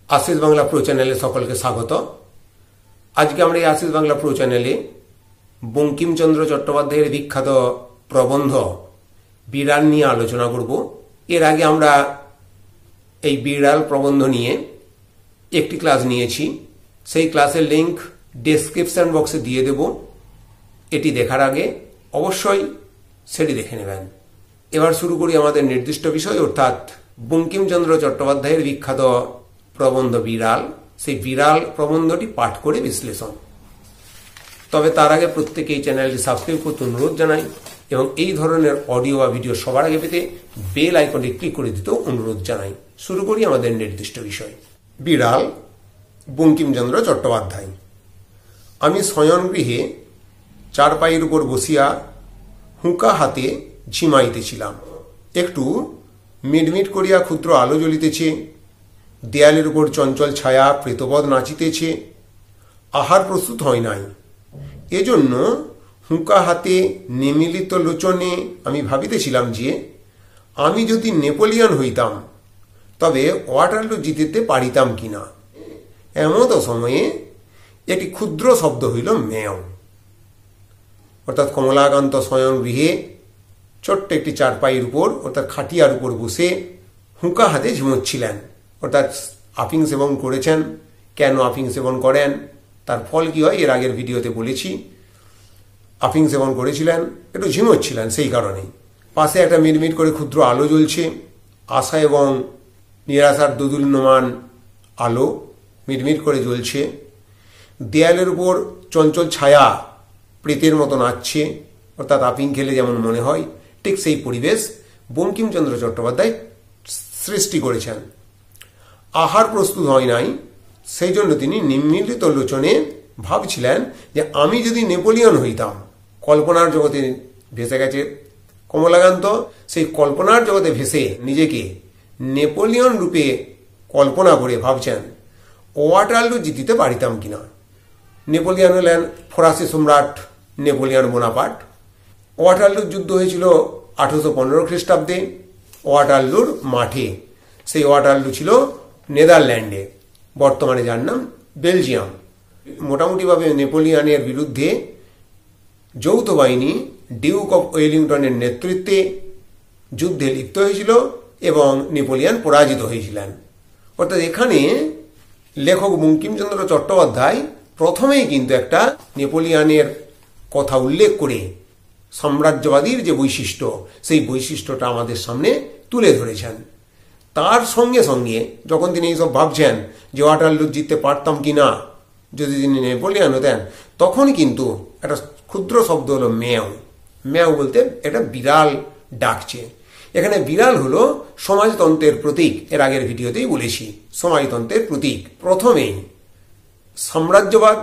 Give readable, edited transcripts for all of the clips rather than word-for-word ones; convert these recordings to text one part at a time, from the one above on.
Ashis Bangla pro চ্যানেলে সকলকে স্বাগত। আজকে আমরা এই আশিস বাংলা প্রো চ্যানেলে বঙ্কিমচন্দ্র চট্টোপাধ্যায়ের বিখ্যাত প্রবন্ধ বিড়াল নিয়ে আলোচনা করব। এর আগে আমরা এই বিড়াল প্রবন্ধ নিয়ে একটি ক্লাস নিয়েছি, সেই ক্লাসের লিংক ডেসক্রিপশন বক্সে দিয়ে দেব। এটি দেখার আগে অবশ্যই সেটি দেখে নেবেন। এবার শুরু করি আমাদের নির্দিষ্ট বিষয়, অর্থাৎ বঙ্কিমচন্দ্র চট্টোপাধ্যায়ের বিখ্যাত প্রবন্ধ বিড়াল। সেই বিড়াল প্রবন্ধটি পাঠ করে বিশ্লেষণ। তবে তার আগে প্রত্যেকে এই চ্যানেলটি সাবস্ক্রাইব করতে অনুরোধ জানাই এবং এই ধরনের অডিও বা ভিডিও সবার আগে পেতে বেল আইকনটি ক্লিক করে দিতেও অনুরোধ জানাই। শুরু করি আমাদের নির্দিষ্ট বিষয়। বিড়াল, বঙ্কিমচন্দ্র চট্টোপাধ্যায়। আমি শয়নগৃহে চারপাইয়ের উপর বসিয়া হুঁকা হাতে ঝিমাইতেছিলাম। একটু মিটমিট করিয়া ক্ষুদ্র আলো জ্বলিতেছে, দেয়ালের উপর চঞ্চল ছায়া প্রেতবৎ নাচিতেছে। আহার প্রস্তুত হয় নাই, এজন্য হুঁকা হাতে নিমিলিত লোচনে আমি ভাবিতেছিলাম যে আমি যদি নেপোলিয়ন হইতাম তবে ওয়াটারলু জিতিতে পারিতাম কিনা। এমত সময়ে একটি ক্ষুদ্র শব্দ হইল মেও। অর্থাৎ কমলাকান্ত শয়নগৃহে ছোট্ট একটি চারপাইয়ের উপর অর্থাৎ খাটিয়ার উপর বসে হুঁকা হাতে ঝিমোচ্ছিলেন। অর্থাৎ আফিং সেবন করেছেন। কেন আফিং সেবন করেন, তার ফল কি হয় এর আগের ভিডিওতে বলেছি। আফিং সেবন করেছিলেন, একটু ঝিমোচ্ছিলেন, সেই কারণেই। পাশে একটা মিটমিট করে ক্ষুদ্র আলো জ্বলছে, আশা এবং নিরাশার দোদুল্যমান আলো মিটমিট করে জ্বলছে। দেয়ালের উপর চঞ্চল ছায়া প্রেতের মতো নাচছে, অর্থাৎ আফিং খেলে যেমন মনে হয় ঠিক সেই পরিবেশ বঙ্কিমচন্দ্র চট্টোপাধ্যায় সৃষ্টি করেছেন। আহার প্রস্তুত হয় নাই, সেই জন্য তিনি নিমিলিত লোচনে ভাবছিলেন যে আমি যদি নেপোলিয়ন হইতাম। কল্পনার জগতে ভেসে গেছে কমলাকান্ত, সেই কল্পনার জগতে ভেসে নিজেকে নেপোলিয়ন রূপে কল্পনা করে ভাবছেন ওয়াটারলু জিতিতে পারিতাম কিনা। নেপোলিয়ন হলেন ফরাসি সম্রাট নেপোলিয়ন বোনাপার্ট। ওয়াটারলুর যুদ্ধ হয়েছিল 1815 খ্রিস্টাব্দে ওয়াটারলুর মাঠে। সেই ওয়াটারলু ছিল নেদারল্যান্ডে, বর্তমানে যার নাম বেলজিয়াম। মোটামুটিভাবে নেপোলিয়নের বিরুদ্ধে যৌথ বাহিনী ডিউক অফ ওয়েলিংটনের নেতৃত্বে যুদ্ধে লিপ্ত হয়েছিল এবং নেপোলিয়ন পরাজিত হয়েছিলেন। অর্থাৎ এখানে লেখক বঙ্কিমচন্দ্র চট্টোপাধ্যায় প্রথমেই কিন্তু একটা নেপোলিয়নের কথা উল্লেখ করে সাম্রাজ্যবাদীর যে বৈশিষ্ট্য, সেই বৈশিষ্ট্যটা আমাদের সামনে তুলে ধরেছেন। তার সঙ্গে সঙ্গে যখন তিনি এইসব ভাবছেন যে ওয়াটারলু জিততে পারতাম কি না যদি তিনি নেপোলিয়ন হতেন, তখন কিন্তু একটা ক্ষুদ্র শব্দ হলো মেও। মেও বলতে একটা বিড়াল ডাকছে। এখানে বিড়াল হলো সমাজতন্ত্রের প্রতীক। এর আগের ভিডিওতেই বলেছি সমাজতন্ত্রের প্রতীক। প্রথমেই সাম্রাজ্যবাদ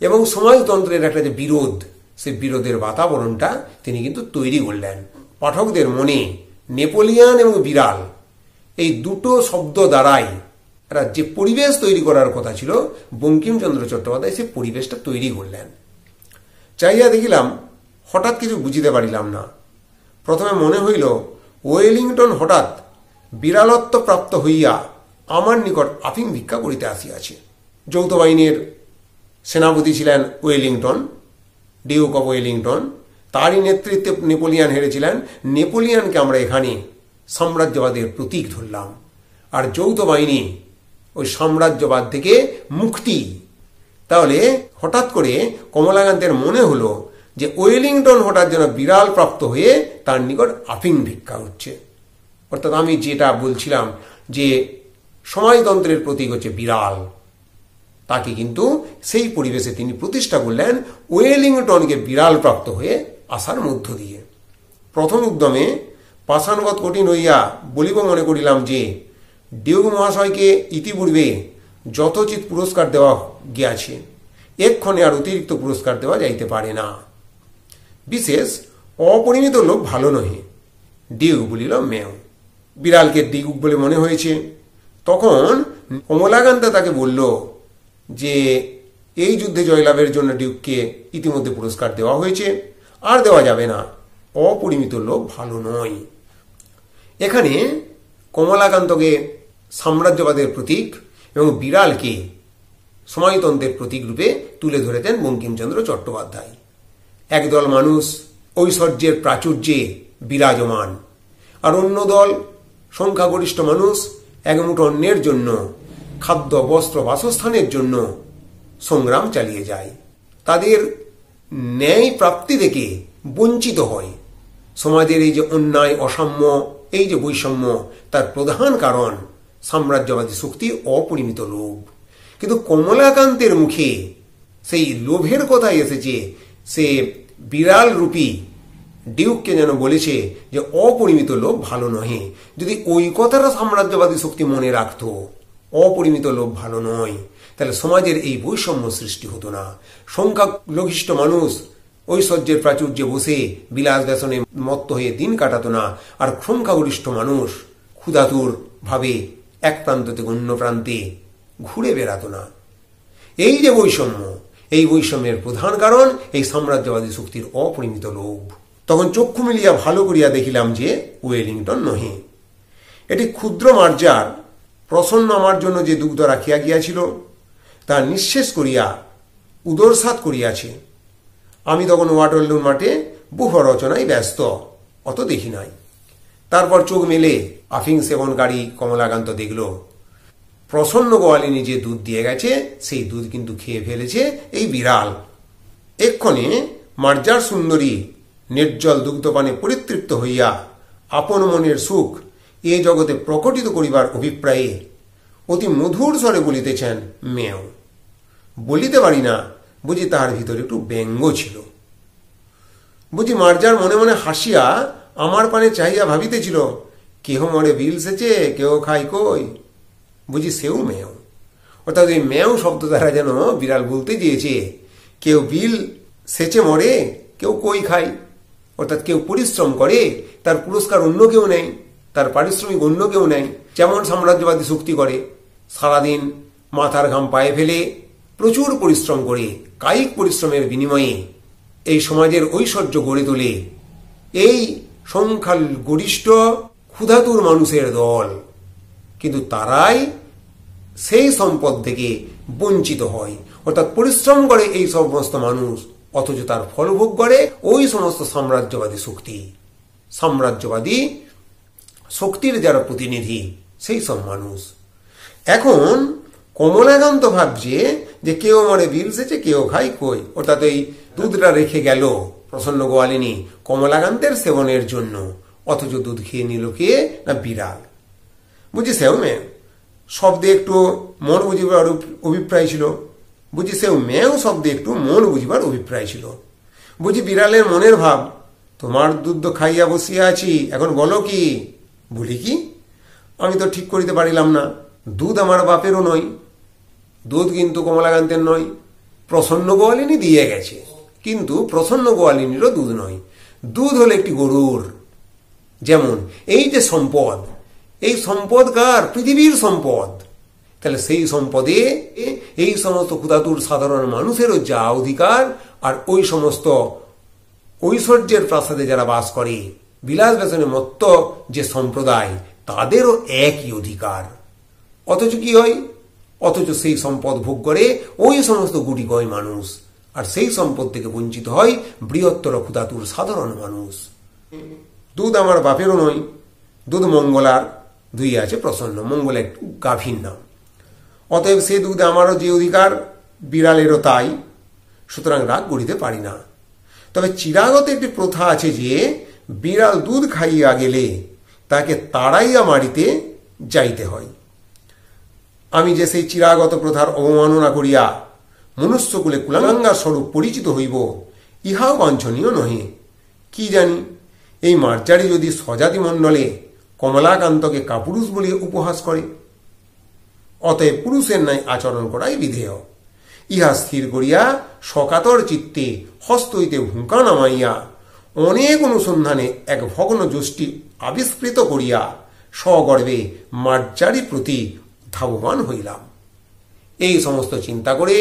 এবং সমাজতন্ত্রের একটা যে বিরোধ, সেই বিরোধের বাতাবরণটা তিনি কিন্তু তৈরি করলেন পাঠকদের মনে। নেপোলিয়ন এবং বিড়াল এই দুটো শব্দ দ্বারাই একটা যে পরিবেশ তৈরি করার কথা ছিল বঙ্কিমচন্দ্র চট্টোপাধ্যায় সেই পরিবেশটা তৈরি করলেন। চাইয়া দেখিলাম, হঠাৎ কিছু বুঝিতে পারিলাম না। প্রথমে মনে হইল ওয়েলিংটন হঠাৎ বিড়ালত্ব প্রাপ্ত হইয়া আমার নিকট আফিং ভিক্ষা করিতে আসিয়াছে। যৌথ বাহিনীর সেনাপতি ছিলেন ওয়েলিংটন, ডিউক অফ ওয়েলিংটন। তারই নেতৃত্বে নেপোলিয়ন হেরেছিলেন। নেপোলিয়নকে আমরা এখানে সাম্রাজ্যবাদের প্রতীক ধরলাম, আর যৌথ বাহিনী ওই সাম্রাজ্যবাদ থেকে মুক্তি। তাহলে হঠাৎ করে কমলাকান্তের মনে হলো যে ওয়েলিংটন হঠাৎ যেন বিড়াল প্রাপ্ত হয়ে তার নিকট আফিং ভিক্ষা হচ্ছে। অর্থাৎ আমি যেটা বলছিলাম যে সমাজতন্ত্রের প্রতীক হচ্ছে বিড়াল, তাকে কিন্তু সেই পরিবেশে তিনি প্রতিষ্ঠা করলেন ওয়েলিংটনকে বিড়াল প্রাপ্ত হয়ে আসার মধ্য দিয়ে। প্রথম উদ্যমে পাষাণবৎ কঠিন হইয়া বলিব মনে করিলাম যে ডিউক মহাশয়কে ইতিপূর্বে যথোচিত পুরস্কার দেওয়া গিয়াছে, এক্ষণে আর অতিরিক্ত পুরস্কার দেওয়া যাইতে পারে না। বিশেষ অপরিমিত লোক ভালো নহে। ডিউক বলিল মেও। বিড়ালকে ডিউক বলে মনে হয়েছে। তখন কমলাকান্ত তাকে বলল যে এই যুদ্ধে জয়লাভের জন্য ডিউককে ইতিমধ্যে পুরস্কার দেওয়া হয়েছে, আর দেওয়া যাবে না। অপরিমিত লোক ভালো নয়। এখানে কমলাকান্তকে সাম্রাজ্যবাদের প্রতীক এবং বিড়ালকে সময়তন্ত্রের প্রতীক রূপে তুলে ধরেছেন বঙ্কিমচন্দ্র চট্টোপাধ্যায়। একদল মানুষ ঐশ্বর্যের প্রাচুর্যে বিরাজমান, আর অন্য দল সংখ্যাগরিষ্ঠ মানুষ এক মুঠো অন্নের জন্য, খাদ্য বস্ত্র বাসস্থানের জন্য সংগ্রাম চালিয়ে যায়। তাদের ন্যায় প্রাপ্তি থেকে বঞ্চিত হয়। সমাজের এই যে অন্যায়, অসাম্য, এই যে বৈষম্য, তার প্রধান কারণ সাম্রাজ্যবাদী শক্তির অপরিমিত লোভ। কিন্তু কমলাকান্তের মুখে সেই লোভের কথাই এসেছে। সে বিড়াল রূপী ডিউককে যেন বলেছে যে অপরিমিত লোভ ভালো নহে। যদি ওই কথাটা সাম্রাজ্যবাদী শক্তি মনে রাখত, অপরিমিত লোভ ভালো নয়, তাহলে সমাজের এই বৈষম্য সৃষ্টি হতো না। সংখ্যালঘিষ্ঠ মানুষ ঐশ্বর্যের প্রাচুর্যে বসে বিলাস ব্যসনে মত্ত হয়ে দিন কাটাতো না, আর সংখ্যাগরিষ্ঠ মানুষ ক্ষুধাতুর ভাবে এক প্রান্ত থেকে অন্য প্রান্তে ঘুরে বেড়াতো না। এই যে বৈষম্য, এই বৈষম্যের প্রধান কারণ এই সাম্রাজ্যবাদী শক্তির অপরিমিত লোভ। তখন চক্ষু মিলিয়া ভালো করিয়া দেখিলাম যে ওয়েলিংটন নহে, এটি ক্ষুদ্র মার্জার প্রসন্ন আমার জন্য যে দুগ্ধ রাখিয়া গিয়াছিল তা নিঃশেষ করিয়া উদরসাৎ করিয়াছে। আমি তখন ওয়াটারলুর মাঠে বহু রচনায় ব্যস্ত, অত দেখি নাই। তারপর চোখ মেলে আফিং সেবনকারী কমলাকান্ত দেখল প্রসন্ন গোয়ালিনী যে দুধ দিয়ে গেছে সেই দুধ কিন্তু খেয়ে ফেলেছে এই বিড়াল। এক্ষণে মার্জার সুন্দরী নির্জল দুগ্ধপানে পরিতৃপ্ত হইয়া আপন মনের সুখ এ জগতে প্রকটিত করিবার অভিপ্রায়ে অতি মধুর স্বরে বলিতেছেন মেও। বলিতে পারি না, বুঝি তাহার ভিতরে একটু ব্যঙ্গ ছিল। বুঝি মার্জার মনে মনে হাসিয়া আমার পানে চাহিয়া ভাবিতেছিল, কেহ মরে বিল সেচে, কেহ খাই কই। বুঝি সেও মেও। অর্থাৎ ওই মেও শব্দ দ্বারা যেন বিড়াল বলতে চেয়েছে কেউ বিল সেচে মরে, কেউ কই খায়। অর্থাৎ কেউ পরিশ্রম করে, তার পুরস্কার অন্য কেউ নেয়, তার পারিশ্রমিক অন্য কেউ নেয়। যেমন সাম্রাজ্যবাদী শক্তি করে, সারাদিন মাথার ঘাম পায়ে ফেলে প্রচুর পরিশ্রম করে, কায়িক পরিশ্রমের বিনিময়ে এই সমাজের ঐশ্বর্য গড়ে তোলে এই সংখ্যাগরিষ্ঠ ক্ষুধাতুর মানুষের দল। কিন্তু তারাই সেই সম্পদ থেকে বঞ্চিত হয়। অর্থাৎ পরিশ্রম করে এই সমস্ত মানুষ, অথচ তার ফলভোগ করে ওই সমস্ত সাম্রাজ্যবাদী শক্তি। সাম্রাজ্যবাদী শক্তির যারা প্রতিনিধি সেই সব মানুষ। এখন কমলাকান্ত ভাবছে যে কেউ মরে বিল সেচে, কেউ খাই কই। অর্থাৎ এই দুধটা রেখে গেল প্রসন্ন গোয়ালিনী কমলাকান্তের সেবনের জন্য, অথচ দুধ খেয়ে নিল কে না বিড়াল। বুঝি সেও মেয়ে শব্দে একটু মন বুঝিবার অভিপ্রায় ছিল। বুঝি সেও মেয়েও শব্দে একটু মন বুঝিবার অভিপ্রায় ছিল। বুঝি বিড়ালের মনের ভাব, তোমার দুধ খাইয়া বসিয়া আছি, এখন বলো কি। বলি কি, আমি তো ঠিক করিতে পারিলাম না। দুধ আমার বাপেরও নয়, দুধ কিন্তু কমলাকান্তের নয়, প্রসন্ন গোয়ালিনী দিয়ে গেছে, কিন্তু প্রসন্ন গোয়ালিনীরও দুধ নয়। দুধ হলো একটি গরুর। যেমন এই যে সম্পদ, এই সম্পদ কার? পৃথিবীর সম্পদ। তাহলে সেই সম্পদে এই সমস্ত ক্ষুধাতুর সাধারণ মানুষেরও যা অধিকার, আর ওই সমস্ত ঐশ্বর্যের প্রাসাদে যারা বাস করে, বিলাস ব্যসনে মত্ত যে সম্প্রদায়, তাদেরও একই অধিকার। অথচ কি হয়? অথচ সেই সম্পদ ভোগ করে ওই সমস্ত গুটি কয় মানুষ, আর সেই সম্পদ থেকে বঞ্চিত হয় বৃহত্তর ক্ষুধাতুর সাধারণ মানুষ। দুধ আমার বাপেরও নয়, দুধ মঙ্গলার, দুই আছে প্রসন্ন। মঙ্গলা একটু গাভীর নাম। অতএব সে দুধে আমারও যে অধিকার, বিড়ালেরও তাই। সুতরাং রাগ করিতে পারি না। তবে চিরাগত একটি প্রথা আছে যে বিড়াল দুধ খাইয়া গেলে তাকে তাড়াইয়া মারিতে যাইতে হয়। আমি যে সেই চিরাগত প্রথার অবমাননা করিয়া মনুষ্যকুলে কুলাঙ্গার স্বরূপ পরিচিত হইব, ইহাও বাঞ্ছনীয় নহে। কি জানি এই মার্জারি যদি স্বজাতি মণ্ডলে কমলাকান্তকে কাপুরুষ বলিয়া উপহাস করে। অতএব পুরুষের ন্যায় আচরণ করাই বিধেয়। ইহা স্থির করিয়া সকাতর চিত্তে হস্ত হইতে হুঙ্কা নামাইয়া অনেক অনুসন্ধানে এক ভগ্ন যষ্টি আবিষ্কৃত করিয়া সগর্বে মার্জারি প্রতি ধাবমান হইলাম। এই সমস্ত চিন্তা করে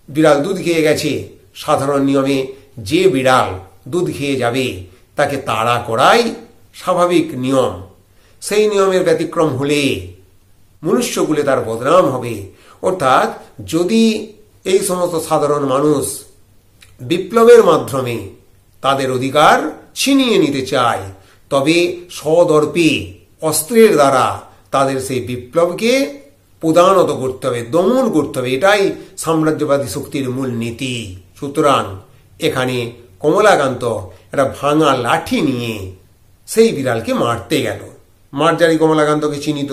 বিড়াল দুধ খেয়ে গেছে। সাধারণ নিয়মে যে বিড়াল দুধ খেয়ে যাবে তাকে তাড়া করাই স্বাভাবিক নিয়ম। সেই নিয়মের ব্যতিক্রম হলে মনুষ্যকুলে তার বদনাম হবে। অর্থাৎ যদি এই সমস্ত সাধারণ মানুষ বিপ্লবের মাধ্যমে তাদের অধিকার ছিনিয়ে নিতে চায়, তবে সদর্পে অস্ত্রের দ্বারা তাদের সেই বিপ্লবকে প্রদানত করতে হবে, দমন করতে হবে। এটাই সাম্রাজ্যবাদী শক্তির মূল নীতি। সুতরাং এখানে কমলাকান্ত একটা ভাঙা লাঠি নিয়ে সেই বিড়ালকে মারতে গেল। মার্জারি কমলাকান্তকে চিনিত।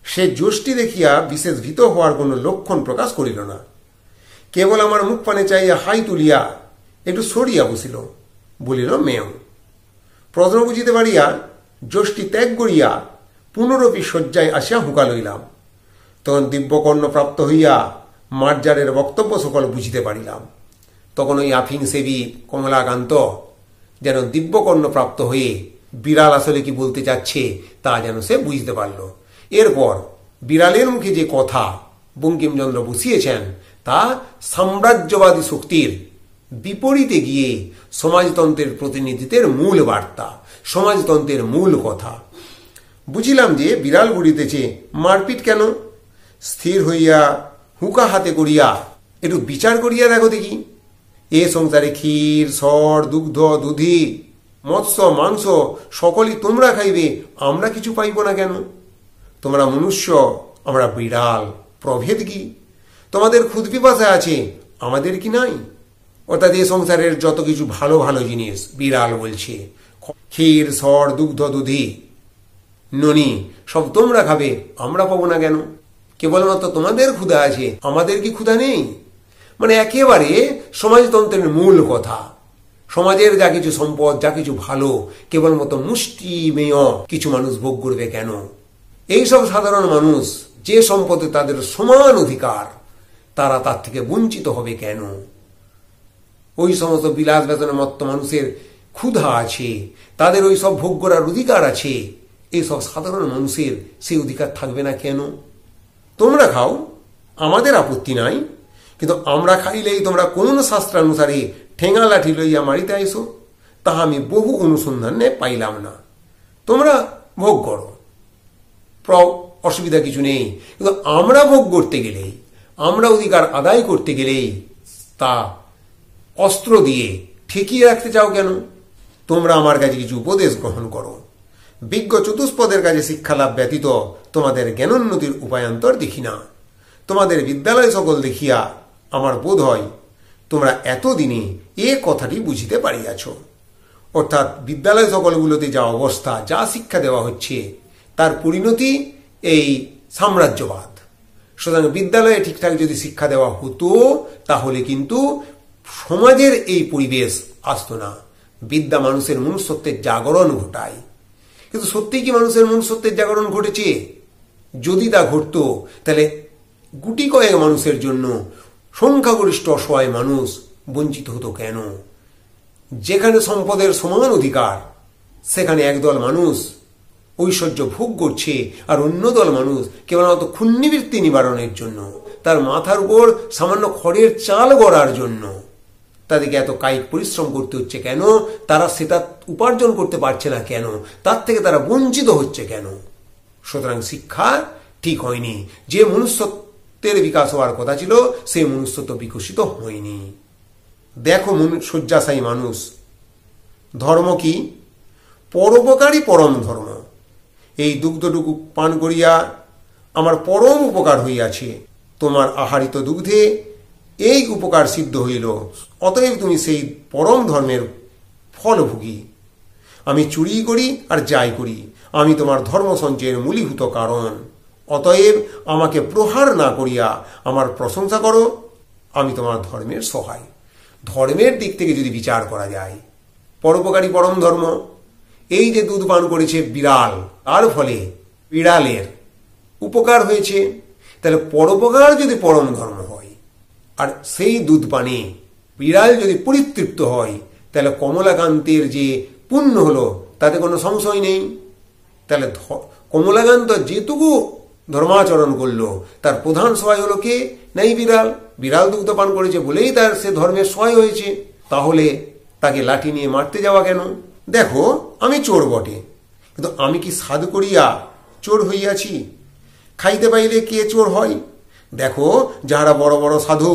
সে যষ্টি দেখিয়া বিশেষ ভীত হওয়ার কোনো লক্ষণ প্রকাশ করিল না। কেবল আমার মুখ পানে চাইয়া হাই তুলিয়া একটু সরিয়া বসিল, বলিল মেয়। প্রশ্ন বুঝিতে পারিয়া যষ্টি ত্যাগ করিয়া পুনরপি শয্যায় আসিয়া হুঁকা লইলাম। তখন দিব্যকর্ণ প্রাপ্ত হইয়া মার্জারের বক্তব্য সকল বুঝিতে পারিলাম। তখন ওই আফিং সেবী কমলাকান্ত যেন দিব্যকর্ণ প্রাপ্ত হয়ে বিড়াল আসলে কি বলতে চাচ্ছে তা যেন সে বুঝতে পারল। এরপর বিড়ালের মুখে যে কথা বঙ্কিমচন্দ্র বসিয়েছেন তা সাম্রাজ্যবাদী শক্তির বিপরীতে গিয়ে সমাজতন্ত্রের প্রতিনিধিত্বের মূল বার্তা, সমাজতন্ত্রের মূল কথা। বুঝিলাম যে বিড়াল বলিতেছে মারপিট কেন? স্থির হইয়া হুঁকা হাতে করিয়া একটু বিচার করিয়া দেখো দেখি, এ সংসারে ক্ষীর, সর, দুগ্ধ, দুধি, মৎস্য, মাংস সকলই তোমরা খাইবে, আমরা কিছু পাইব না কেন? তোমরা মনুষ্য, আমরা বিড়াল, প্রভেদ কি? তোমাদের ক্ষুধ পিপাসা আছে, আমাদের কি নাই? অর্থাৎ এ সংসারের যত কিছু ভালো ভালো জিনিস বিড়াল বলছে, ক্ষীর, সর, দুগ্ধ, দুধি, ননি সব তোমরা খাবে, আমরা পাবো না কেন? কেবলমাত্র তোমাদের ক্ষুধা আছে, আমাদের কি ক্ষুধা নেই? মানে একেবারে সমাজতন্ত্রের মূল কথা। সমাজের যা কিছু সম্পদ, যা কিছু ভালো, কেবলমাত্র মুষ্টিমেয় কিছু মানুষ ভোগ করবে কেন? এইসব সাধারণ মানুষ যে সম্পদে তাদের সমান অধিকার, তারা তার থেকে বঞ্চিত হবে কেন? ওই সমস্ত বিলাস বেতনে মত্ত মানুষের ক্ষুধা আছে, তাদের ওই সব ভোগ করার অধিকার আছে, এইসব সাধারণ মানুষের সেই অধিকার থাকবে না কেন? তোমরা খাও, আমাদের আপত্তি নাই, কিন্তু আমরা খাইলেই তোমরা কোন শাস্ত্রানুসারে ঠেঙা লাঠি লইয়া মারিতে আইসো, তাহা আমি বহু অনুসন্ধানে পাইলাম না। তোমরা ভোগ করো, অসুবিধা কিছু নেই, কিন্তু আমরা ভোগ করতে গেলেই, আমরা অধিকার আদায় করতে গেলেই তা অস্ত্র দিয়ে ঠেকিয়ে রাখতে চাও কেন? তোমরা আমার কাছে কিছু উপদেশ গ্রহণ করো। বিজ্ঞ চতুষ্পদের কাছে শিক্ষালাভ ব্যতীত তোমাদের জ্ঞানোন্নতির উপায়ান্তর দেখি না। তোমাদের বিদ্যালয় সকল দেখিয়া আমার বোধ হয় তোমরা এতদিনে এ কথাটি বুঝিতে পারিয়াছ। অর্থাৎ বিদ্যালয় সকলগুলোতে যা অবস্থা, যা শিক্ষা দেওয়া হচ্ছে, তার পরিণতি এই সাম্রাজ্যবাদ। সুতরাং বিদ্যালয়ে ঠিকঠাক যদি শিক্ষা দেওয়া হতো তাহলে কিন্তু সমাজের এই পরিবেশ আসতো না। বিদ্যা মানুষের মনুষ্যত্বের জাগরণ ঘটায়। কিন্তু সত্যিই কি মানুষের মনুষ্যত্বের জাগরণ ঘটেছে? যদি তা ঘটতো তাহলে গুটি কয়েক মানুষের জন্য সংখ্যাগরিষ্ঠ অসহায় মানুষ বঞ্চিত হতো কেন? যেখানে সম্পদের সমান অধিকার, সেখানে একদল মানুষ ঐশ্বর্য ভোগ করছে, আর অন্য দল মানুষ কেবলমাত্র ক্ষুণ্ণবৃত্তি নিবারণের জন্য, তার মাথার উপর সামান্য খড়ের চাল গড়ার জন্য তাদেরকে এত কায়িক পরিশ্রম করতে হচ্ছে কেন? তারা সেটা উপার্জন করতে পারছে না কেন? তার থেকে তারা বঞ্চিত হচ্ছে কেন? সুতরাং শিক্ষা ঠিক হয়নি। যে মনুষ্যত্বের বিকাশ হওয়ার কথা ছিল, সেই মনুষ্যত্ব বিকশিত হয়নি। দেখো শয্যাশায়ী মানুষ, ধর্ম কি? পরোপকারী পরম ধর্ম। এই দুগ্ধটুকু পান করিয়া আমার পরম উপকার হইয়াছে। তোমার আহারিত দুগ্ধে এই উপকার সিদ্ধ হইল, অতএব তুমি সেই পরম ধর্মের ফলভোগী। আমি চুরি করি আর যাই করি, আমি তোমার ধর্ম সঞ্চয়ের মূলীভূত কারণ। অতএব আমাকে প্রহার না করিয়া আমার প্রশংসা করো, আমি তোমার ধর্মের সহায়। ধর্মের দিক থেকে যদি বিচার করা যায়, পরোপকারী পরম ধর্ম। এই যে দুধ পান করেছে বিড়াল, তার ফলে বিড়ালের উপকার হয়েছে, তাহলে পরোপকার যদি পরম ধর্ম হয়, আর সেই দুধ পানে বিড়াল যদি পরিতৃপ্ত হয়, তাহলে কমলাকান্তের যে পুণ্য হলো তাতে কোনো সংশয় নেই। তাহলে কমলাকান্ত যেটুকু ধর্মাচরণ করলো তার প্রধান সহায় হলো কে? নাই বিড়াল। বিড়াল দুগ্ধ পান করেছে বলেই তার সে ধর্মের সহায় হয়েছে। তাহলে তাকে লাঠি নিয়ে মারতে যাওয়া কেন? দেখো, আমি চোর বটে, কিন্তু আমি কি সাধ করিয়া চোর হইয়াছি? খাইতে পাইলে কে চোর হয়? দেখো, যাহারা বড় বড় সাধু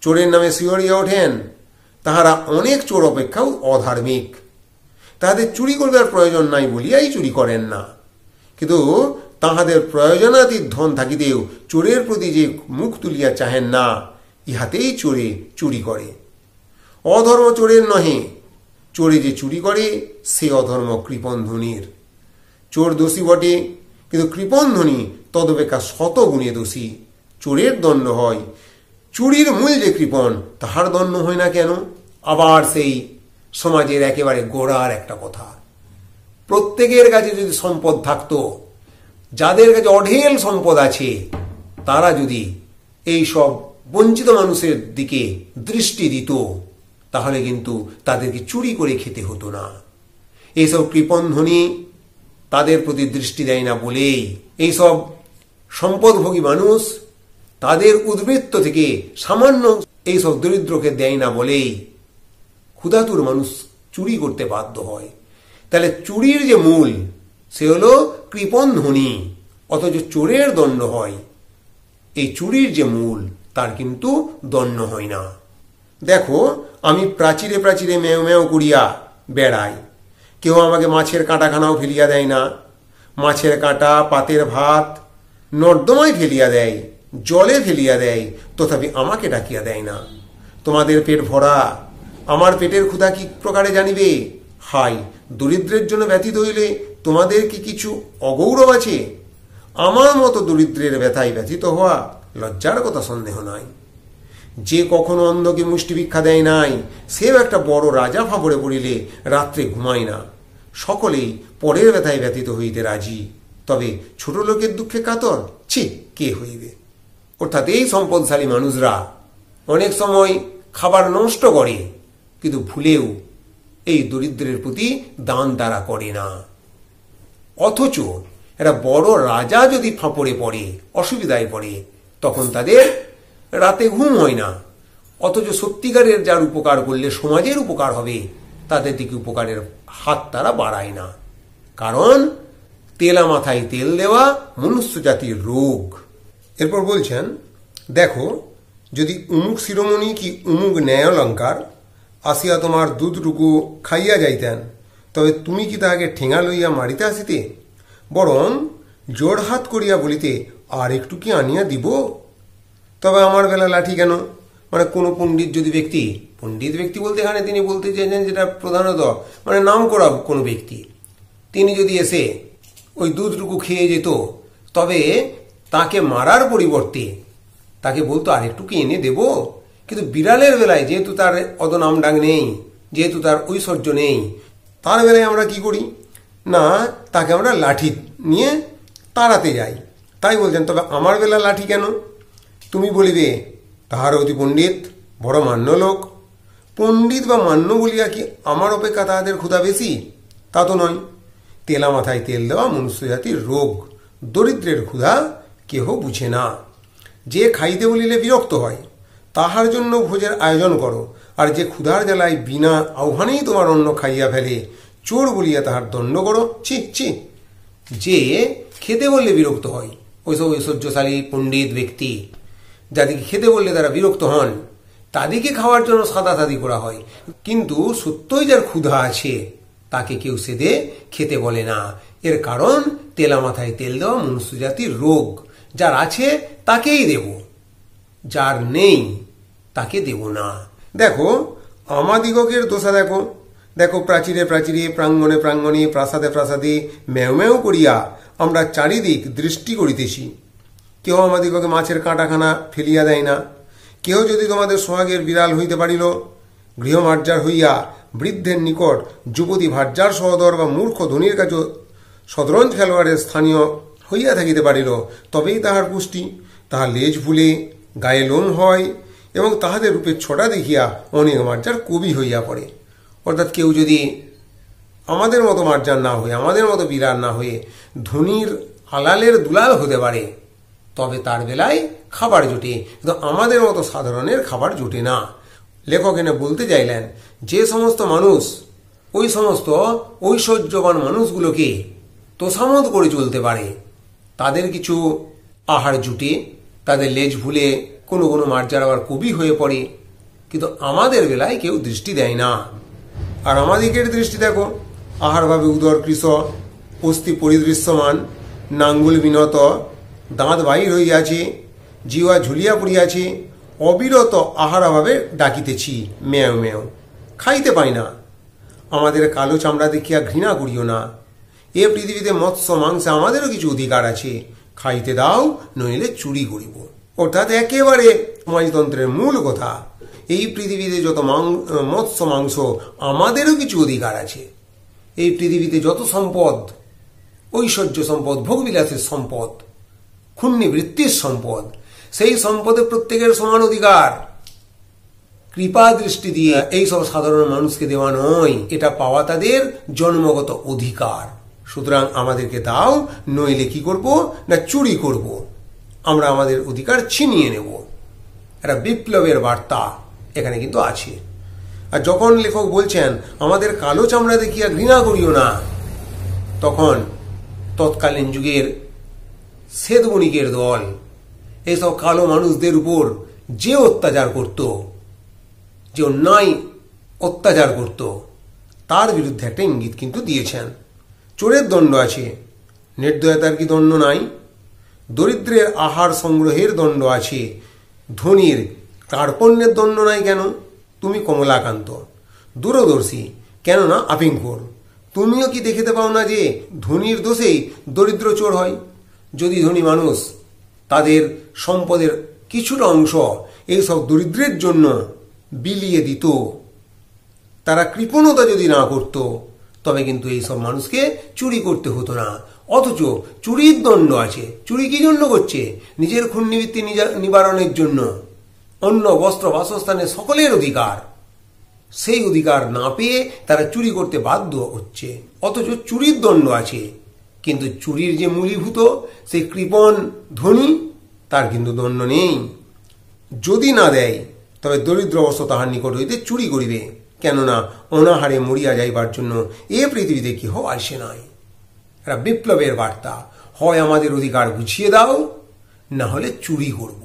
চোরের নামে শিহরিয়া ওঠেন, তাহারা অনেক চোর অপেক্ষাও অধার্মিক। তাহাদের চুরি করিবার প্রয়োজন নাই বলিয়াই চুরি করেন না। কিন্তু তাহাদের প্রয়োজনাতীত ধন থাকিতেও চোরের প্রতি যে মুখ তুলিয়া চাহেন না, ইহাতেই চোরে চুরি করে। অধর্ম চোরের নহে, চোরে যে চুরি করে সে অধর্ম কৃপণ ধনীর। চোর দোষী বটে, কিন্তু কৃপণ ধনী তদপেক্ষা শতগুণে দোষী। চোরের দণ্ড হয়, চুরির মূল যে কৃপণ তাহার দণ্ড হয় না কেন? আবার সেই সমাজের একেবারে গোড়ার একটা কথা, প্রত্যেকের কাছে যদি সম্পদ থাকতো, যাদের কাছে অঢেল সম্পদ আছে, তারা যদি এই সব বঞ্চিত মানুষের দিকে দৃষ্টি দিত, তাহলে কিন্তু তাদেরকে চুরি করে খেতে হতো না। এইসব কৃপণ ধনী তাদের প্রতি দৃষ্টি দেয় না বলেই এইসব সম্পদভোগী মানুষ তাদের উদ্বৃত্ত থেকে সামান্য এইসব দরিদ্রকে দেয় না বলেই ক্ষুধাতুর মানুষ চুরি করতে বাধ্য হয়। তাহলে চুরির যে মূল সে হলো কৃপণ ধনী, অথচ চোরের দণ্ড হয়। এই চুরির যে মূল তার কিন্তু দণ্ড হয় না। দেখো, আমি প্রাচীরে প্রাচীরে মেও মেও করিয়া বেড়াই, কেউ আমাকে মাছের কাঁটাখানাও ফেলিয়া দেয় না। মাছের কাঁটা, পাতের ভাত নর্দমায় ফেলিয়া দেয়, জলে ফেলিয়া দেয়, তথাপি আমাকে ডাকিয়া দেয় না। তোমাদের পেট ভরা, আমার পেটের ক্ষুধা কি প্রকারে জানিবে? হাই, দরিদ্রের জন্য ব্যথিত হইলে তোমাদের কি কিছু অগৌরব আছে? আমার মতো দরিদ্রের ব্যথায় ব্যথিত হওয়া লজ্জার কথা সন্দেহ নাই। যে কখনো অন্ধকে মুষ্টি ভিক্ষা দেয় নাই, সেও একটা বড় রাজা ফাঁপড়ে পড়িলে রাত্রে ঘুমায় না। সকলেই পরের ব্যথায় ব্যথিত হইতে রাজি, তবে ছোট লোকের দুঃখে কাতর ছি কে হইবে? অর্থাৎ এই সম্পদশালী মানুষরা অনেক সময় খাবার নষ্ট করে, কিন্তু ভুলেও এই দরিদ্রের প্রতি দান তারা করে না। অথচ একটা বড় রাজা যদি ফাঁপড়ে পড়ে, অসুবিধায় পড়ে, তখন তাদের রাতে ঘুম হয় না। অথচ সত্যিকারের যার উপকার করলে সমাজের উপকার হবে, তাদের দিকে উপকারের হাত তারা বাড়ায় না। কারণ তেলা মাথায় তেল দেওয়া মনুষ্য জাতির রোগ। এরপর বলছেন, দেখো, যদি উমুক শিরোমণি কি উমুক ন্যায়ালঙ্কার আসিয়া তোমার দুধটুকু খাইয়া যাইতেন, তবে তুমি কি তাহাকে ঠেঙা লইয়া মারিতে আসিতে? বরং জোড় হাত করিয়া বলিতে, আর একটু কি আনিয়া দিব? তবে আমার বেলা লাঠি কেন? মানে কোনো পণ্ডিত যদি ব্যক্তি, পণ্ডিত ব্যক্তি বলতে এখানে তিনি বলতে চেয়েছেন যেটা প্রধানত মানে নাম করা কোনো ব্যক্তি, তিনি যদি এসে ওই দুধটুকু খেয়ে যেত, তবে তাকে মারার পরিবর্তে তাকে বলতো আর একটু কি এনে দেব। কিন্তু বিড়ালের বেলায় যেহেতু তার অত নাম ডাক নেই, যেহেতু তার ঐশ্বর্য নেই, তার বেলায় আমরা কি করি না, তাকে আমরা লাঠি নিয়ে তাড়াতে যাই। তাই বলছেন, তবে আমার বেলা লাঠি কেন? তুমি বলিবে, তাহার অতি পণ্ডিত, বড় মান্য লোক। পণ্ডিত বা মান্য বলিয়া কি আমার অপেক্ষা তাহাদের ক্ষুধা বেশি? তা তো নয়। তেলা মাথায় তেল দেওয়া মনুষ্য জাতির রোগ। দরিদ্রের ক্ষুধা কেহ বুঝে না। যে খাইতে বলিলে বিরক্ত হয়, তাহার জন্য ভোজের আয়োজন করো। আর যে ক্ষুধার জ্বালায় বিনা আহ্বানেই তোমার অন্ন খাইয়া ফেলে, চোর বলিয়া তাহার দণ্ড করো। ছি ছি। যে খেতে বললে বিরক্ত হয়, ওইসব ঐশ্বর্যশালী পণ্ডিত ব্যক্তি যাদেরকে খেতে বললে তারা বিরক্ত হন, তাদেরকে খাওয়ার জন্য সাদাসাদি করা হয়। কিন্তু সত্যই যার ক্ষুধা আছে, তাকে কেউ সেদে খেতে বলে না। এর কারণ তেলা মাথায় তেল দেওয়া মনুষ্য জাতির রোগ। যার আছে তাকেই দেব, যার নেই তাকে দেব না। দেখো, আমাদিগকের দোষা দেখো। দেখো, প্রাচীরে প্রাচীরে, প্রাঙ্গণে প্রাঙ্গণে, প্রাসাদে প্রাসাদে ম্যাও ম্যাও করিয়া আমরা চারিদিক দৃষ্টি করিতেছি। কেহ আমাদিগকে মাছের কাঁটাখানা ফেলিয়া দেয় না। কেহ যদি তোমাদের সোহাগের বিড়াল হইতে পারিল, গৃহমার্জার হইয়া বৃদ্ধের নিকট যুবতী ভার্যার সহদর বা মূর্খ ধনীর কাছে শতরঞ্জ খেলোয়াড়ের স্থানীয় হইয়া থাকিতে পারিল, তবেই তাহার পুষ্টি। তাহার লেজ ফুলে, গায়ে লোম হয়, এবং তাহাদের রূপের ছটা দেখিয়া অনেক মার্জার কবি হইয়া পড়ে। অর্থাৎ কেউ যদি আমাদের মতো মার্জার না হয়ে, আমাদের মতো বিড়াল না হয়ে ধনীর আলালের দুলাল হতে পারে, তবে তার বেলায় খাবার জোটে। কিন্তু আমাদের মতো সাধারণের খাবার জোটে না। লেখক এনে বলতে চাইলেন, যে সমস্ত মানুষ ওই সমস্ত ঐশ্বর্যবান মানুষগুলোকে তোষামত করে চলতে পারে, তাদের কিছু আহার জুটে, তাদের লেজ ভুলে কোনো কোনো মার্জার আবার কবি হয়ে পড়ে, কিন্তু আমাদের বেলায় কেউ দৃষ্টি দেয় না। আর আমাদিকের দৃষ্টি দেখো, আহারভাবে উদর কৃশ, অস্থি পরিদৃশ্যমান, নাঙ্গুল বিনত, দাঁত বাহির হইয়াছে, জিওয়া ঝুলিয়া পড়িয়াছে, অবিরত আহারাভাবে ডাকিতেছি মেয় মেয়, খাইতে পাই না। আমাদের কালো চামড়া দেখিয়া ঘৃণা করিও না। এ পৃথিবীতে মৎস্য মাংসে আমাদেরও কিছু অধিকার আছে, খাইতে দাও, নইলে চুরি করিব। অর্থাৎ একেবারে সমাজতন্ত্রের মূল কথা, এই পৃথিবীতে যত মৎস্য মাংস আমাদেরও কিছু অধিকার আছে। এই পৃথিবীতে যত সম্পদ, ঐশ্বর্য সম্পদ, ভোগবিলাসের সম্পদ, ক্ষুণ্ণি বৃত্তির সম্পদ, সেই সম্পদে প্রত্যেকের সমান অধিকার। কৃপা দৃষ্টি দিয়ে এইসব সাধারণ মানুষকে দেওয়া নয়, এটা পাওয়া তাদের জন্মগত অধিকার। সুতরাং আমাদেরকে দাও, নইলে কি করব না চুরি করব, আমরা আমাদের অধিকার ছিনিয়ে নেব। একটা বিপ্লবের বার্তা এখানে কিন্তু আছে। আর যখন লেখক বলছেন আমাদের কালো চামড়া দেখিয়া ঘৃণা করিও না, তখন তৎকালীন যুগের শ্বেত বণিকের দল এইসব কালো মানুষদের উপর যে অত্যাচার করত, যে অন্যায় অত্যাচার করত, তার বিরুদ্ধে একটা ইঙ্গিত কিন্তু দিয়েছেন। চোরের দণ্ড আছে, নির্দয়তার কি দণ্ড নাই? দরিদ্রের আহার সংগ্রহের দণ্ড আছে, ধনীর কার্পণ্যের দণ্ড নাই কেন? তুমি কমলাকান্ত, দূরদর্শী, কেননা আপিংখোর, তুমিও কি দেখিতে পাও না যে ধনীর দোষেই দরিদ্র চোর হয়? যদি ধনী মানুষ তাদের সম্পদের কিছুটা অংশ এইসব দরিদ্রের জন্য বিলিয়ে দিত, তারা কৃপণতা যদি না করত, তবে কিন্তু এইসব মানুষকে চুরি করতে হতো না। অথচ চুরির দণ্ড আছে। চুরি কি জন্য করছে? নিজের ক্ষুণ্ণবৃত্তি নিবারণের জন্য। অন্ন, বস্ত্র, বাসস্থানের সকলের অধিকার, সেই অধিকার না পেয়ে তারা চুরি করতে বাধ্য হচ্ছে। অথচ চুরির দণ্ড আছে, কিন্তু চুরির যে মূলীভূত সেই কৃপণ ধনী, তার কিন্তু দণ্ড নেই। যদি না দেয়, তবে দরিদ্র অবশ্য তাহার নিকট হইতে চুরি করিবে, কেননা অনাহারে মরিয়া যাইবার জন্য এ পৃথিবীতে কি আসে নাই। একটা বিপ্লবের বার্তা, হয় আমাদের অধিকার বুঝিয়ে দাও, না হলে চুরি করব।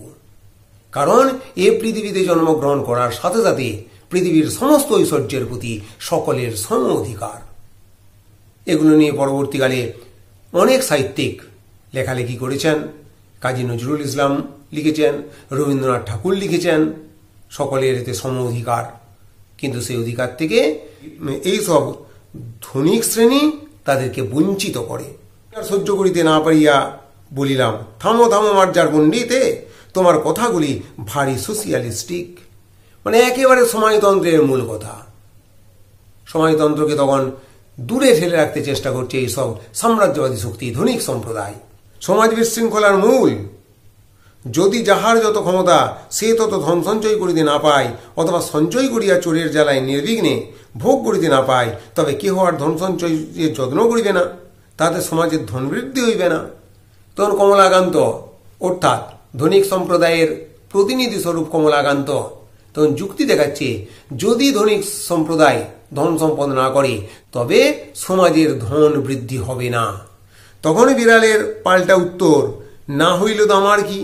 কারণ এ পৃথিবীতে জন্মগ্রহণ করার সাথে সাথে পৃথিবীর সমস্ত ঐশ্বর্যের প্রতি সকলের সম অধিকার। এগুলো নিয়ে পরবর্তীকালে অনেক সাহিত্যিক লেখালেখি করেছেন। কাজী নজরুল ইসলাম লিখেছেন, রবীন্দ্রনাথ ঠাকুর লিখেছেন, সকলের এতে সম অধিকার। কিন্তু সেই অধিকার থেকে এইসব ধনিক শ্রেণী তাদেরকে বঞ্চিত করে। সহ্য করিতে না পারিয়া বলিলাম, থামো থামো মার্জার পণ্ডিতে, তোমার কথাগুলি ভারী সোশিয়ালিস্টিক। মানে একেবারে সমাজতন্ত্রের মূল কথা। সমাজতন্ত্রকে তখন দূরে ঠেলে রাখতে চেষ্টা করছে এইসব সাম্রাজ্যবাদী শক্তি, ধনিক সম্প্রদায়। সমাজ বিশৃঙ্খলার মূল। যদি যাহার যত ক্ষমতা সে তত ধন সঞ্চয় করিতে না পায়, অথবা সঞ্চয় করিয়া চোরের জ্বালায় নির্বিঘ্নে ভোগ করিতে না পায়, তবে কেহ আর ধন সঞ্চয়ের যত্ন করিবে না, তাতে সমাজের ধন বৃদ্ধি হইবে না। তখন কমলাকান্ত, অর্থাৎ ধনিক সম্প্রদায়ের প্রতিনিধি স্বরূপ কমলাকান্ত, তখন যুক্তি দেখাচ্ছে, যদি ধনিক সম্প্রদায় ধন সম্পদ না করে, তবে সমাজের ধন বৃদ্ধি হবে না। তখন বিড়ালের পাল্টা উত্তর, না হইল তো আমার কি?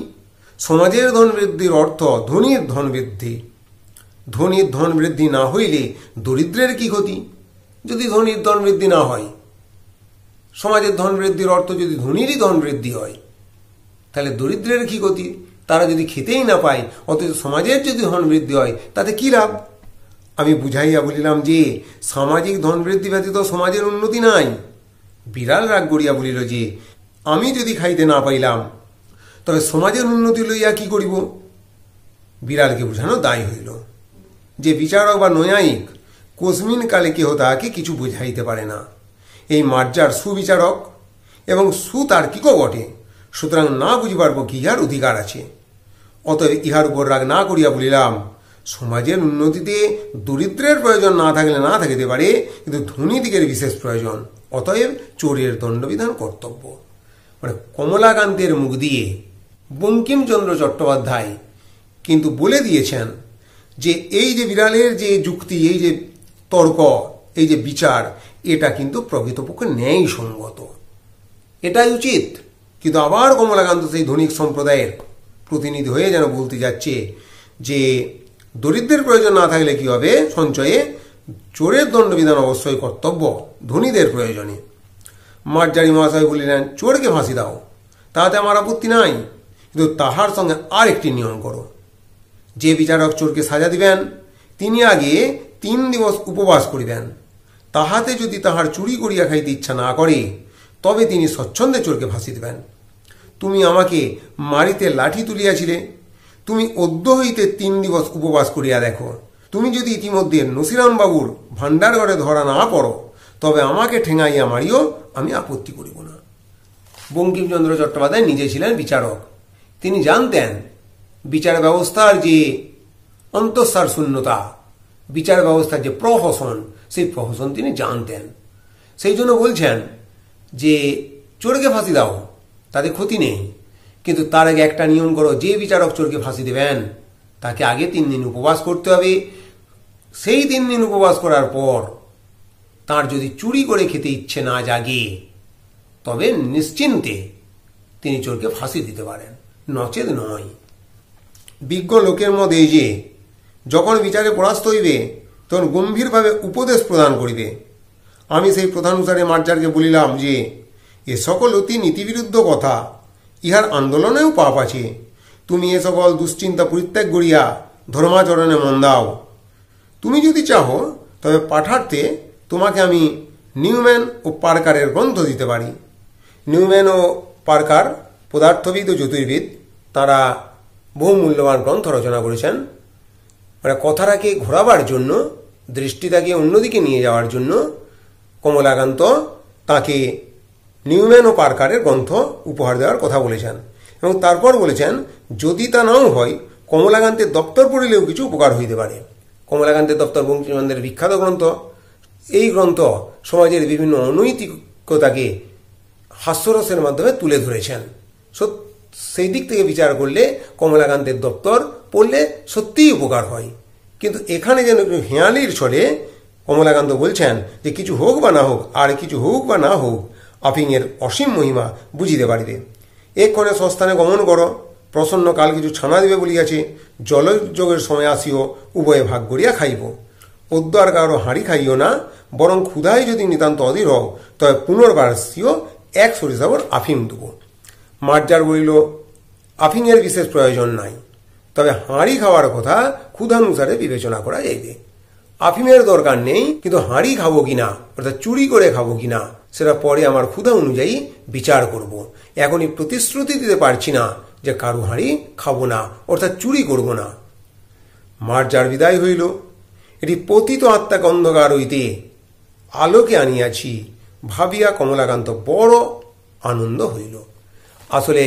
সমাজের ধন বৃদ্ধির অর্থ ধনীর ধন বৃদ্ধি। ধনীর ধন বৃদ্ধি না হইলে দরিদ্রের কি ক্ষতি? যদি ধনীর ধন বৃদ্ধি না হয়, সমাজের ধন বৃদ্ধির অর্থ যদি ধনীরই ধন বৃদ্ধি হয়, তাহলে দরিদ্রের কি ক্ষতি? তারা যদি খেতেই না পায়, অথচ সমাজের যদি ধন বৃদ্ধি হয়, তাতে কি লাভ? আমি বুঝাইয়া বলিলাম যে সামাজিক ধন বৃদ্ধি ব্যতীত সমাজের উন্নতি নাই। বিড়াল রাগ করিয়া বলিল যে আমি যদি খাইতে না পাইলাম, তবে সমাজের উন্নতি লইয়া কি করিব? বিড়ালকে বুঝানো দায় হইল যে বিচারক বা নৈয়ায়িক কোসমিন কালে কেহ তাহাকে কিছু বুঝাইতে পারে না। এই মার্জার সুবিচারক এবং সুতার্কিকও বটে, সুতরাং না বুঝিবার পক্ষে ইহার অধিকার আছে। অতএব ইহার উপর রাগ না করিয়া বলিলাম, সমাজের উন্নতিতে দরিদ্রের প্রয়োজন না থাকলে না থাকিতে পারে, কিন্তু ধনী দিকের বিশেষ প্রয়োজন। অতএব চোরের দণ্ডবিধান কর্তব্য। মানে কমলাকান্তের মুখ দিয়ে বঙ্কিমচন্দ্র চট্টোপাধ্যায় কিন্তু বলে দিয়েছেন যে এই যে বিড়ালের যে যুক্তি, এই যে তর্ক, এই যে বিচার, এটা কিন্তু প্রকৃতপক্ষে ন্যায়সঙ্গত, এটাই উচিত। কিন্তু আবার কমলাকান্ত সেই ধনিক সম্প্রদায়ের প্রতিনিধি হয়ে যেন বলতে যাচ্ছে যে দরিদ্রের প্রয়োজন না থাকলে কি হবে, সঞ্চয়ে চোরের দণ্ডবিধান অবশ্যই কর্তব্য ধনীদের প্রয়োজনে। মার্জারি মহাশয় বলিলেন, চোরকে ফাঁসি দাও, তাতে আমার আপত্তি নাই, কিন্তু তাহার সঙ্গে আর একটি নিয়ম করো। যে বিচারক চোরকে সাজা দিবেন তিনি আগে 3 দিবস উপবাস করিবেন। তাহাতে যদি তাহার চুরি করিয়া খাইতে ইচ্ছা না করে তবে তিনি স্বচ্ছন্দে চোরকে ফাঁসি দিবেন। তুমি আমাকে মারিতে লাঠি তুলিয়াছিলে, তুমি অদ্য হইতে 3 দিবস উপবাস করিয়া দেখো। তুমি যদি ইতিমধ্যে নসিরামবাবুর ভাণ্ডারঘরে ধরা না পড়ো তবে আমাকে ঠেঙাইয়া মারিও, আমি আপত্তি করিব না। বঙ্কিমচন্দ্র চট্টোপাধ্যায় নিজে ছিলেন বিচারক। তিনি জানতেন বিচার ব্যবস্থার যে অন্তঃসার শূন্যতা, বিচার ব্যবস্থার যে প্রহসন, সেই প্রহসন তিনি জানতেন। সেই জন্য বলছেন যে চোরকে ফাঁসি দাও, তাতে ক্ষতি নেই, কিন্তু তার আগে একটা নিয়ম করো, যে বিচারক চোরকে ফাঁসি দেবেন তাকে আগে 3 দিন উপবাস করতে হবে। সেই 3 দিন উপবাস করার পর তার যদি চুরি করে খেতে ইচ্ছে না জাগে তবে নিশ্চিন্তে তিনি চোরকে ফাঁসি দিতে পারেন, নচেত নয়। বিজ্ঞ লোকের মধ্যে এই যে যখন বিচারে পরাস্ত হইবে তখন গম্ভীরভাবে উপদেশ প্রদান করিবে। আমি সেই প্রধানুসারে মার্জারকে বলিলাম যে এ সকল অতি নীতিবিরুদ্ধ কথা, ইহার আন্দোলনেও পাপ আছে। তুমি এ সকল দুশ্চিন্তা পরিত্যাগ করিয়া ধর্মাচরণে মন দাও। তুমি যদি চাহো তবে পাঠার্থে তোমাকে আমি নিউম্যান ও পার্কারের গ্রন্থ দিতে পারি। নিউম্যান ও পার্কার পদার্থবিদ ও জ্যোতির্বিদ, তারা বহু মূল্যবান গ্রন্থ রচনা করেছেন। মানে কথাটাকে ঘোরাবার জন্য, দৃষ্টিটাকে অন্যদিকে নিয়ে যাওয়ার জন্য কমলাকান্ত তাকে নিউম্যান ও পার্কারের গ্রন্থ উপহার দেওয়ার কথা বলেছেন। এবং তারপর বলেছেন যদি তা নাও হয় কমলাকান্তের দপ্তর পড়িলেও কিছু উপকার হইতে পারে। কমলাকান্তের দপ্তর বঙ্কিমচন্দ্রের বিখ্যাত গ্রন্থ। এই গ্রন্থ সমাজের বিভিন্ন অনৈতিকতাকে হাস্যরসের মাধ্যমে তুলে ধরেছেন। সেই দিক থেকে বিচার করলে কমলাকান্তের দপ্তর পড়লে সত্যিই উপকার হয়। কিন্তু এখানে যেন একটু হেঁয়ালির ছলে কমলাকান্ত বলছেন যে কিছু হোক বা না হোক, আর কিছু হোক বা না হোক, আফিংয়ের অসীম মহিমা বুঝিতে পারিবে। এক্ষণে সস্থানে গমন করো, প্রসন্ন কাল কিছু ছানা দিবে বলিয়াছে, জলযোগের সময় আসিও, উভয়ে ভাগ করিয়া খাইব। অদ্য আর কারো হাঁড়ি খাইও না, বরং ক্ষুধায় যদি নিতান্ত অধীর হও তবে পুনর্বার আসিও, 1 সরিষাবর আফিম দেব। মার্জার বলিল, আফিংয়ের বিশেষ প্রয়োজন নাই, তবে হাঁড়ি খাওয়ার কথা ক্ষুধানুসারে বিবেচনা করা যাইবে। আফিমের দরকার নেই, কিন্তু হাঁড়ি খাবো কিনা, অর্থাৎ চুরি করে খাবো কিনা, সেটা পরে আমার ক্ষুধা অনুযায়ী বিচার করব। এখনই প্রতিশ্রুতি দিতে পারছি না যে কারো হাঁড়ি খাবো না, অর্থাৎ চুরি করব না। মার্জার বিদায় হইল। এটি পতিত আত্মাকে অন্ধকার হইতে আলোকে আনিয়াছি ভাবিয়া কমলাকান্ত বড় আনন্দ হইল। আসলে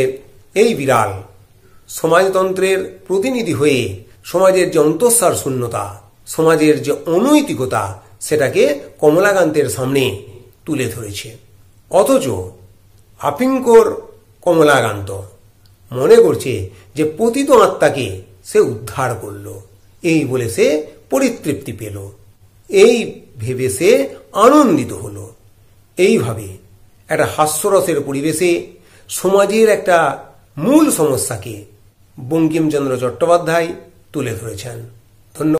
এই বিড়াল সমাজতন্ত্রের প্রতিনিধি হয়ে সমাজের যে অন্তঃসার শূন্যতা, সমাজের যে অনৈতিকতা, সেটাকে কমলাকান্তের সামনে তুলে ধরেছে। অথচ আফিংকোর কমলাকান্ত মনে করছে যে পতিত আত্মাকে সে উদ্ধার করল, এই বলে সে পরিতৃপ্তি পেল, এই ভেবে সে আনন্দিত হল। এইভাবে একটা হাস্যরসের পরিবেশে সমাজের একটা মূল সমস্যাকে বঙ্কিমচন্দ্র চট্টোপাধ্যায় তুলে ধরেছেন। ধন্যবাদ।